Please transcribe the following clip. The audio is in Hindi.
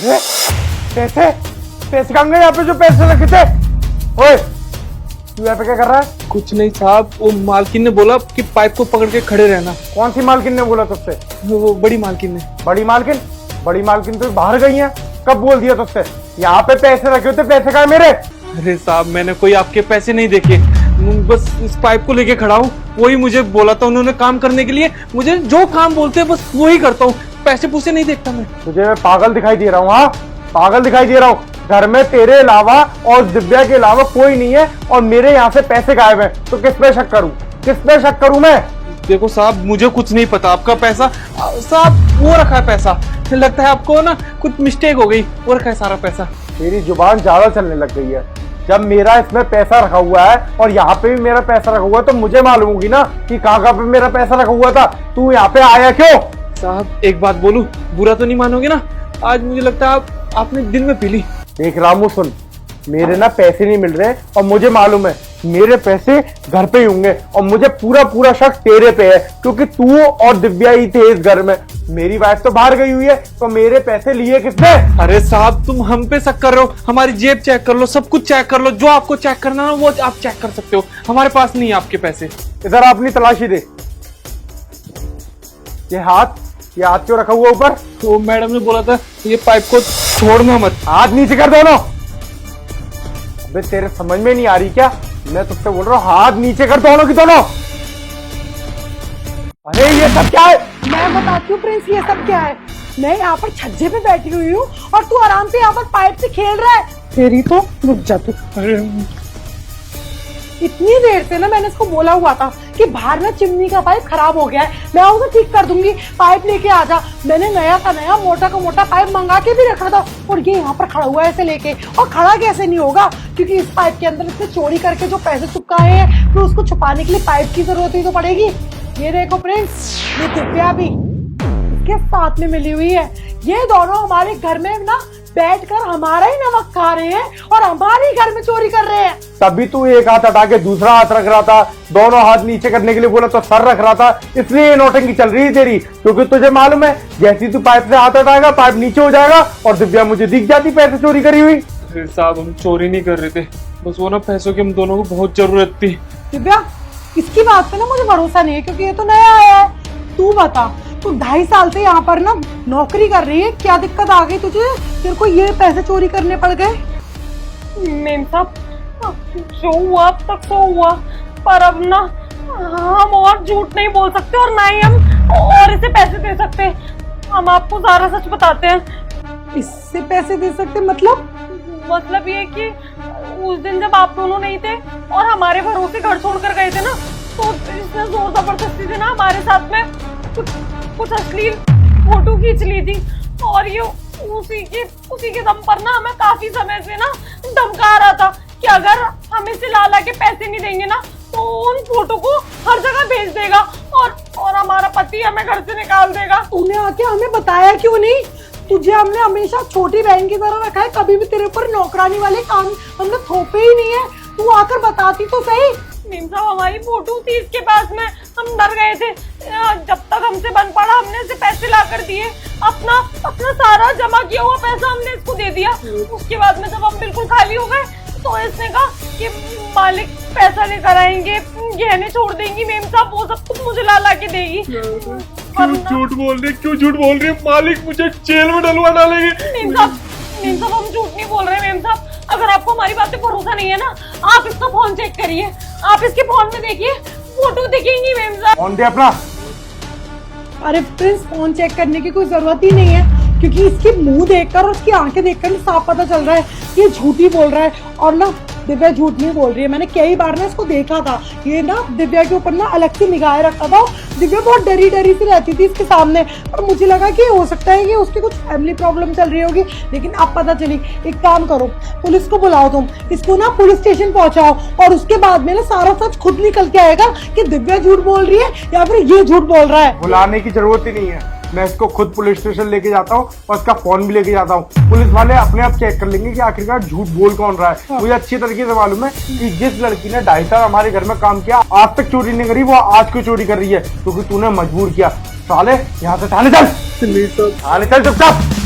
अरे पैसे पैसे कहाँ गए? यहाँ पे जो पैसे रखे थे। ओए तू यहाँ पे क्या कर रहा है? कुछ नहीं साहब, वो मालकिन ने बोला कि पाइप को पकड़ के खड़े रहना। कौन सी मालकिन ने बोला तुझसे? वो बड़ी मालकिन ने। बड़ी मालकिन? बड़ी मालकिन तो बाहर गई है। कब बोल दिया तुझसे? यहाँ पे पैसे रखे होते, पैसे कहाँ है मेरे? अरे साहब मैंने कोई आपके पैसे नहीं देखे, बस इस पाइप को लेके खड़ा हूँ। वही मुझे बोला था उन्होंने काम करने के लिए। मुझे जो काम बोलते हैं बस वही करता हूँ, पैसे पूसे नहीं देखता मैं। तुझे मैं पागल दिखाई दे रहा हूँ? हाँ पागल दिखाई दे रहा हूँ। घर में तेरे अलावा और दिव्या के अलावा कोई नहीं है और मेरे यहाँ से पैसे गायब हैं। तो किस पे शक करूँ? किस पे शक करूँ मैं? देखो साहब मुझे कुछ नहीं पता। आपका पैसा साहब वो रखा है पैसा, लगता है आपको ना कुछ मिस्टेक हो गई, वो रखा है सारा पैसा। तेरी जुबान ज्यादा चलने लग गई है। जब मेरा इसमें पैसा रखा हुआ है और यहाँ पे भी मेरा पैसा रखा हुआ है तो मुझे मालूम होगी ना कि कहाँ पे मेरा पैसा रखा हुआ था। तू यहाँ पे आया क्यों? साहब एक बात बोलूं, बुरा तो नहीं मानोगे ना? आज मुझे लगता है आपने दिन में पी ली। देख रामू सुन, मेरे ना पैसे नहीं मिल रहे और मुझे मालूम है मेरे पैसे घर पे ही होंगे और मुझे पूरा पूरा शक तेरे पे है क्योंकि तू और दिव्या ही थे इस घर में। मेरी वाइफ तो बाहर गई हुई है तो मेरे पैसे लिए किसने? अरे साहब तुम हम पे शक कर रहे हो, हमारी जेब चेक कर लो, सब कुछ चेक कर लो, जो आपको चेक करना है वो आप चेक कर सकते हो। हमारे पास नहीं है आपके पैसे। इधर अपनी तलाशी दे। ये हाथ क्यों रखा हुआ ऊपर? तो मैडम ने बोला था ये पाइप को छोड़ना मत। हाथ नीचे कर दोनों। अबे तेरे समझ में नहीं आ रही क्या? मैं तुझसे बोल रहा हूँ हाथ नीचे कर दोनों की दोनों। अरे ये सब क्या है? मैं बताती हूँ प्रिंस, ये सब क्या है। मैं यहाँ पर छज्जे पे बैठी हुई हूँ और तू आराम से यहाँ पर पाइप से खेल रहा है। तेरी तो रुक जा तू। इतनी देर से ना मैंने इसको बोला हुआ था कि बाहर में चिमनी का पाइप खराब हो गया है, मैं उसे ठीक कर दूंगी, पाइप लेके आ जा। मैंने नया का नया मोटा का मोटा पाइप मंगा के भी रखा था और ये यहाँ पर खड़ा हुआ है ऐसे लेके। और खड़ा कैसे नहीं होगा क्योंकि इस पाइप के अंदर इसने चोरी करके जो पैसे चुपकाए हैं तो उसको छुपाने के लिए पाइप की जरूरत ही तो पड़ेगी। ये देखो प्रिंस, ये दिव्या भी इसके साथ में मिली हुई है। ये दोनों हमारे घर में ना बैठकर हमारा ही नमक खा रहे हैं और हमारे ही घर में चोरी कर रहे हैं। तभी तू एक हाथ हटा के दूसरा हाथ रख रहा था, दोनों हाथ नीचे करने के लिए बोला तो सर रख रहा था, इसलिए ये नौटंकी चल रही है तेरी। क्योंकि तुझे मालूम है जैसी तू पाइप से हाथ हटाएगा पाइप नीचे हो जाएगा और दिव्या मुझे दिख जाती पैसे चोरी करी हुई। अरे साहब हम चोरी नहीं कर रहे थे, बस वो ना पैसों की हम दोनों को बहुत जरूरत थी। दिव्या इसकी बात पे ना मुझे भरोसा नहीं है क्योंकि ये तो नया आया है। तू बता, तू 2.5 साल से यहाँ पर ना नौकरी कर रही है, क्या दिक्कत आ गई तुझे? तेरे को ये पैसे चोरी करने पड़ गए? मेम साहब जो हुआ अब तक तो हुआ, पर अब ना हम और झूठ नहीं बोल सकते और ना ही हम और इसे पैसे दे सकते। हम आपको सारा सच बताते हैं। इससे पैसे दे सकते मतलब ये कि उस दिन जब आप दोनों नहीं थे और हमारे भरोसे घर छोड़कर गए थे ना, तो इसने जोर जबरदस्ती से ना हमारे साथ में कुछ अश्लील फोटो खींच ली थी और ये उसी के दम पर ना हमें काफी समय से ना धमका रहा था कि अगर हम इसे ला के पैसे नहीं देंगे ना तो उन फोटो को हर जगह भेज देगा और हमारा पति हमें घर से निकाल देगा। तूने आके हमें बताया क्यों नहीं? तुझे हमने हमेशा छोटी बहन की तरह रखा है, कभी भी तेरे ऊपर नौकरानी वाले काम हमने थोपे ही नहीं है। तू आकर बताती तो सही। मीम साहब हमारी फोटो थी इसके पास में, हम डर गए थे। जब तक हमसे बन पड़ा हमने इसे पैसे ला कर दिए, अपना सारा जमा किया हुआ पैसा हमने इसको दे दिया। उसके बाद में जब हम बिल्कुल खाली हो गए तो इसने कहा कि मालिक पैसा लेकर आएंगे, गहने छोड़ देंगी मेम साहब, वो सब कुछ मुझे ला के देगी। क्यों झूठ बोल रही है? मालिक मुझे जेल में डलवा डालेंगे। मेम साहब हम झूठ नहीं बोल रहे मेम साहब। अगर आपको हमारी बात पे भरोसा नहीं है ना, आप इसका फोन चेक करिए, आप इसके फोन में देखिए, फोटो दिखेंगी मेम साहब। फोन दे अपना। अरे प्रिंस फोन चेक करने की कोई जरूरत ही नहीं है क्योंकि इसके मुंह देखकर और उसकी आंखें देखकर ही साफ पता चल रहा है ये झूठी बोल रहा है। और ना दिव्या झूठ नहीं बोल रही है, मैंने कई बार ना इसको देखा था, ये ना दिव्या के ऊपर ना अलग से निगाहें रखता था। दिव्या बहुत डरी सी रहती थी इसके सामने और मुझे लगा कि हो सकता है कि उसकी कुछ फैमिली प्रॉब्लम चल रही होगी, लेकिन अब पता चली। एक काम करो, पुलिस को बुलाओ, तुम इसको ना पुलिस स्टेशन पहुंचाओ और उसके बाद में ना सारा सच खुद निकल के आएगा कि दिव्या झूठ बोल रही है या फिर ये झूठ बोल रहा है। बुलाने की जरूरत ही नहीं है, मैं इसको खुद पुलिस स्टेशन लेके जाता हूँ और इसका फोन भी लेके जाता हूँ। पुलिस वाले अपने आप चेक कर लेंगे कि आखिरकार झूठ बोल कौन रहा है। मुझे अच्छी तरीके से मालूम है कि जिस लड़की ने 2.5 साल हमारे घर में काम किया, आज तक चोरी नहीं करी, वो आज क्यों चोरी कर रही है? क्योंकि तूने मजबूर किया। साले यहाँ से थाने चल, थाने चल चुपचाप।